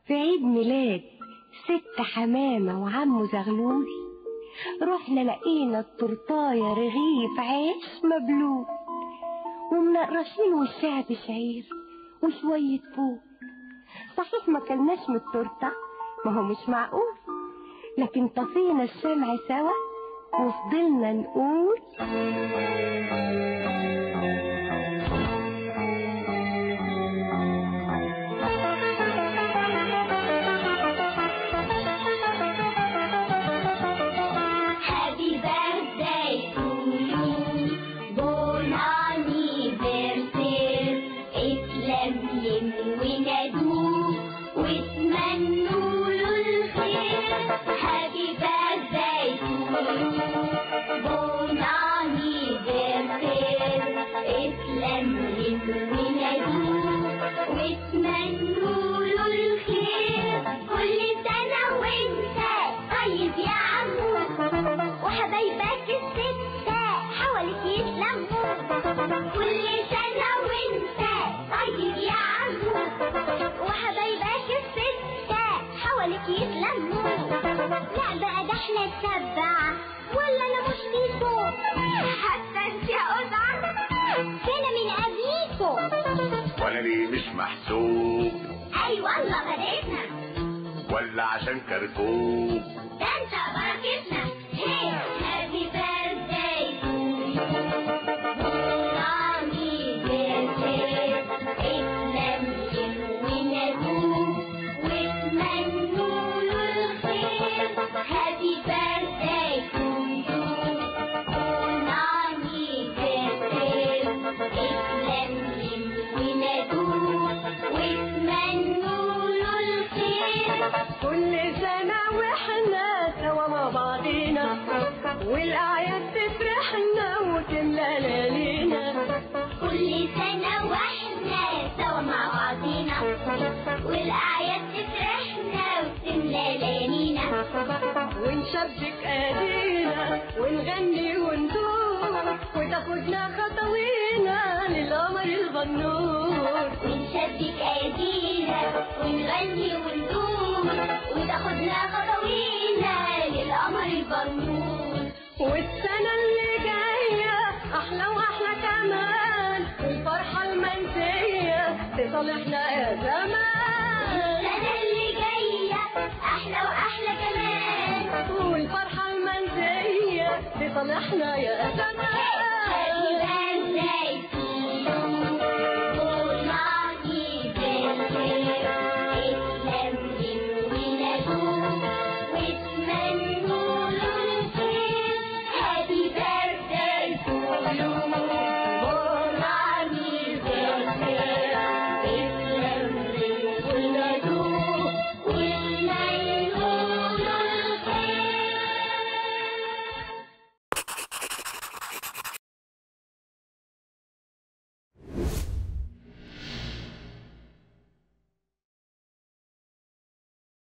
في عيد ميلاد ست حمامة وعمه زغلول، رحنا لقينا التورتاية رغيف عيش مبلول ومنقرشين وشها بشعير وشوية فول. صحيح ما كلناش من التورته، ما هو مش معقول، لكن طفينا الشمع سوا وفضلنا نقول ونادوه واتمنوا له الخير. هابي بيرثداي تو يو، بون انيفرسير. اتلملموا ونادوه واتمنوا له الخير. كل سنة وانت طيب يا عمو، وحبايبك الستة حواليك يتلموا. كل سنة وانت طيب يا عمو، وحبايبك الستة حواليك يتلموا. لا بقى ده احنا السبعة، ولا انا مش فيكو؟ حتى انت يا قزعة فينا من قبليكو. وانا ليه مش محسوب؟ اي والله بديتنا، ولا عشان كركوب؟ ده انت بركتنا. هي هابي بيرثداي تو يو، رامي بيرثداي. اتلملموا ونادوه واتمنوا له الخير. هابي بيرثداي تو يو، رامي بيرثداي. اتلملموا ونادوه واتمنوا له الخير. كل سنة واحنا سوا مع بعضينا، والأعياد تفرحنا وتملى ليالينا. كل سنة واحنا سوا مع بعضينا، والأعياد تفرحنا وتملى ليالينا. ونشبك ايدينا ونغني وندور، وتاخدنا خطوينا للقمر الغنور. ونشبك ايدينا ونغني وندور، وتاخدنا خطوينا للقمر الغنور. والسنة اللي جاية أحلى وأحلى كمان، والفرحة المنسية تصالحنا يا زمان.